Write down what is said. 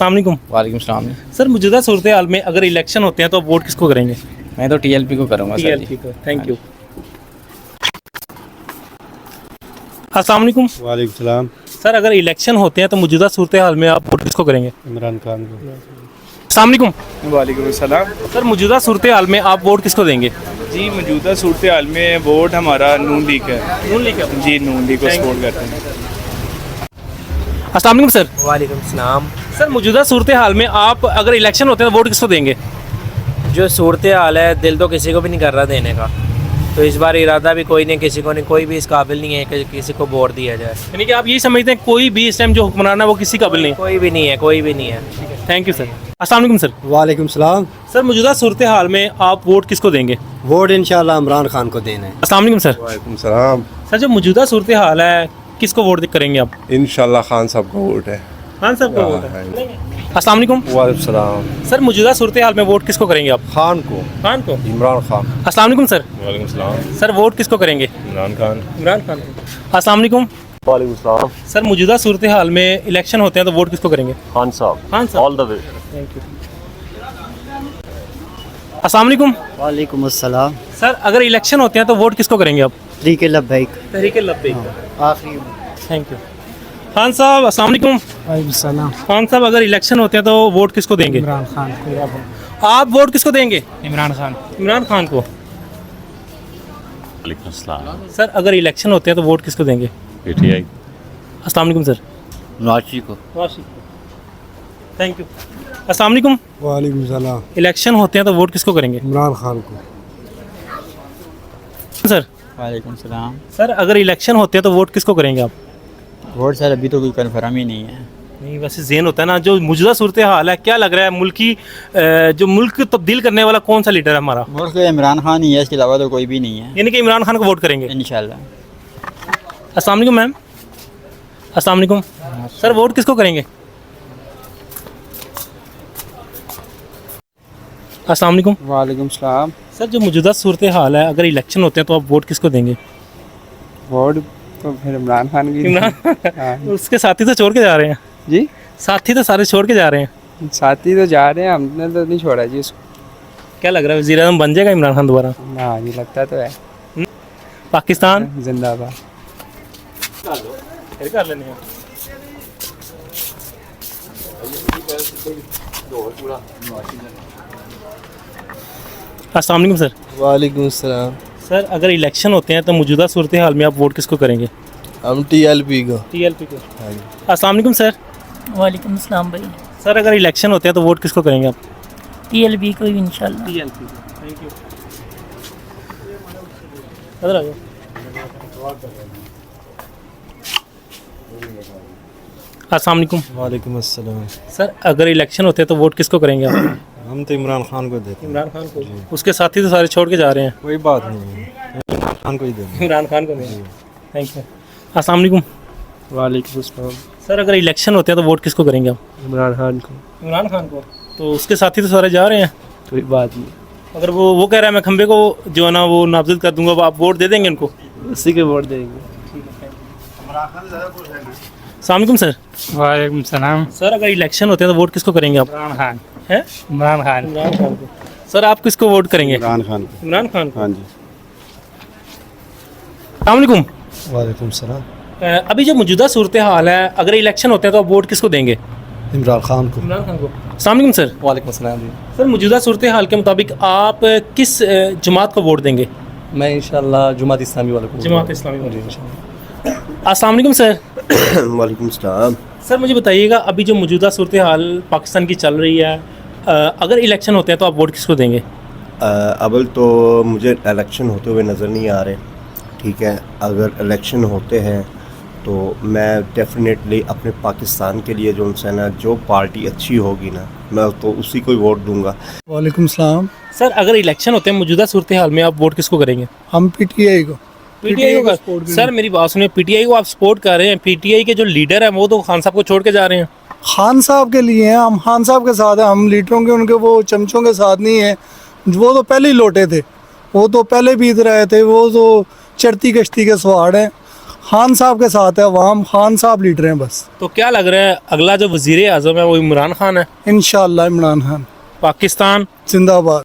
अस्सलामुअलैकुम। वालेकुम सलाम। सर मौजूदा सूरत हाल में अगर इलेक्शन होते हैं तो आप वोट किसको करेंगे? मैं तो टीएलपी को करूँगा सर जी। टीएलपी को। Thank you. अस्सलामुअलैकुम। वालेकुम सलाम। सर अगर इलेक्शन होते हैं तो मौजूदा सूरत हाल में आप वोट किसको करेंगे? इमरान खान को। अस्सलामुअलैकुम। वालेकुम सलाम। सर मौजूदा सूरत हाल में आप वोट किसको देंगे? जी मौजूदा सूरत हाल में वोट हमारा नून लीग है। नून लीग है। जी नून लीग को Thank सपोर्ट करते हैं। अस्सलामुअलैकुम सर। वालेकुम सलाम। सर मौजूदा सूरत हाल में आप अगर इलेक्शन होते हैं तो वोट किसको देंगे? जो सूरत हाल है दिल तो किसी को भी नहीं कर रहा देने का, तो इस बार इरादा भी कोई नहीं, किसी को नहीं, कोई भी इस काबिल नहीं है कि किसी को वोट दिया जाए। यानी कि आप यही समझते हैं कोई भी इस टाइम जो हुक्मरान है वो किसी काबिल नहीं कोई भी नहीं है, कोई भी नहीं है। है? Thank you sir. अस्सलामुअलैकुम सर। वालेकुम सलाम। सर मौजूदा सूरत हाल में आप वोट किसको देंगे? वोट इंशाल्लाह इमरान खान को देना है। अस्सलामुअलैकुम सर। वालेकुम सलाम। सर जो मौजूदा सूरत हाल है किसको वोट करेंगे आप? इंशाल्लाह खान साहब का वोट है। खान साहब को वोट है। अस्सलामुअलैकुम। वालेकुम सलाम। सर मौजूदा सूरत हाल में वोट किसको करेंगे आप? खान को। खान को। इमरान खान। अस्सलामुअलैकुम सर। वालेकुम सलाम। सर वोट किसको करेंगे? इमरान खान। इमरान खान को। अस्सलामुअलैकुम। वालेकुम सलाम। सर मौजूदा सूरत हाल में इलेक्शन होते हैं तो वोट किसको करेंगे? खान साहब। खान साहब। All the way. Thank you. अस्सलामुअलैकुम। वालेकुम अस्सलाम। सर अगर इलेक्शन होते हैं तो वोट किसको करेंगे आप? तरीके लब्बैक। तहरीके लब्बैक। आखिरी। Thank you. खान साहब अस्सलामुअलैकुम। वालेकुम सलाम। खान साहब अगर इलेक्शन होते हैं तो वोट किसको देंगे? इमरान खान को। आप वोट किसको देंगे? इमरान खान। इमरान खान को। वालेकुम सलाम। सर अगर इलेक्शन होते हैं तो वोट किसको देंगे? पीटीआई। अस्सलामुअलैकुम सर। नवाजी को। Thank you. अस्सलामुअलैकुम। वालेकुम सलाम। इलेक्शन होते हैं तो वोट किसको करेंगे? इमरान खान को। सर वालेकुम सलाम। सर अगर इलेक्शन होते हैं तो वोट किसको करेंगे आप? वोट सर अभी तो कोई कन्फर्म ही नहीं है। नहीं वैसे ज़ेन होता है ना, जो मौजूदा सूरत हाल है क्या लग रहा है मुल्क की जो मुल्क तब्दील करने वाला कौन सा लीडर है हमारा? वोट तो इमरान खान ही है, इसके अलावा तो कोई भी नहीं है। यानी कि इमरान खान को वोट करेंगे इंशाल्लाह। अस्सलाम वालेकुम मैम। अस्सलाम वालेकुम। सर वोट किसको करेंगे? अस्सलाम वालेकुम। वालेकुम सलाम। सर जो मौजूदा सूरत हाल है अगर इलेक्शन होते हैं तो आप वोट किसको देंगे? वोट तो फिर इमरान खान की। इमरान। उसके साथी तो छोड़ के जा रहे हैं। जी साथी तो सारे छोड़ के जा रहे हैं। साथी तो जा रहे हैं, हमने तो नहीं छोड़ा जी उसको। क्या लग रहा है वज़ीर आज़म बन जाएगा इमरान खान दोबारा? ना जी लगता तो है। पाकिस्तान जिंदाबाद। फिर कर लेने हैं। अस्सलाम वालेकुम सर। वालेकुम सलाम। सर अगर इलेक्शन होते हैं तो मौजूदा सूरत हाल में आप वोट किसको करेंगे? हम टीएलपी को। टीएलपी को। अस्सलाम वालेकुम सर। वालेकुम सलाम भाई। सर अगर इलेक्शन होते हैं तो वोट किसको करेंगे आप? टीएलबी को इंशाल्लाह। टीएलपी। Thank you. इधर आ जाओ। अस्सलाम वालेकुम। वालेकुम अस्सलाम। सर अगर इलेक्शन होते हैं तो वोट किसको करेंगे आप? हम तो इमरान खान को देते हैं। इमरान खान को। उसके साथी तो सारे छोड़ के जा रहे हैं। कोई बात नहीं है, इमरान खान को ही देंगे। इमरान खान को देंगे। Thank you. अस्सलाम वालेकुम। वालेकुम सलाम। सर अगर इलेक्शन होते हैं तो वोट किसको करेंगे आप? इमरान खान को। इमरान खान को। तो उसके साथी तो सारे जा रहे हैं। कोई बात नहीं, अगर वो कह रहा है मैं खंबे को जो है ना वो नामजद कर दूंगा, वो आप वोट दे देंगे उनको? उसी के वोट देंगे। अस्सलाम वालेकुम सर। वालेकुम सलाम। सर अगर इलेक्शन होते हैं तो वोट किसको करेंगे आप? इमरान खान। हैं? इमरान खान। इमरान खान को। सर आप किसको वोट करेंगे? इमरान खान को। इमरान खान को। हाँ जी। अस्सलाम वालेकुम। वालेकुम सलाम। अभी जो मौजूदा सूरत हाल है अगर इलेक्शन होते हैं तो आप वोट किसको देंगे? इमरान खान को। इमरान खान को। अस्सलाम वालेकुम सर। वालेकुम सलाम। सर मौजूदा सूरत हाल के मुताबिक आप किस जमात को वोट देंगे? मैं इंशाल्लाह जुमात इस्लामी वाले को। जमात इस्लामी। अस्सलाम वालेकुम सर। वालेकुम सलाम। सर मुझे बताइएगा अभी जो मौजूदा सूरत हाल पाकिस्तान की चल रही है अगर इलेक्शन होते हैं तो आप वोट किसको देंगे? अव्वल तो मुझे इलेक्शन होते हुए नज़र नहीं आ रहे, ठीक है। अगर इलेक्शन होते हैं तो मैं डेफिनेटली अपने पाकिस्तान के लिए जो उनसे ना जो पार्टी अच्छी होगी ना मैं तो उसी को ही वोट दूंगा। वालेकुम सलाम। सर अगर इलेक्शन होते हैं मौजूदा सूरत हाल में आप वोट किसको करेंगे? हम पीटीआई को। पीटीआई को। सर मेरी बात सुनिए, पीटीआई को आप सपोर्ट कर रहे हैं, पीटीआई के जो लीडर हैं वो तो खान साहब को छोड़ के जा रहे हैं। खान साहब के लिए हैं, हम खान साहब के साथ हैं, हम लीडरों के उनके वो चमचों के साथ नहीं हैं। वो तो पहले ही लौटे थे, वो तो पहले बीत रहे थे, वो तो चढ़ती कश्ती के सवार हैं। खान साहब के साथ है अवाम, खान साहब लीडर हैं बस। तो क्या लग रहा है अगला जो वजीर आज़म है वो इमरान खान है? इंशाअल्लाह इमरान खान। पाकिस्तान जिंदाबाद।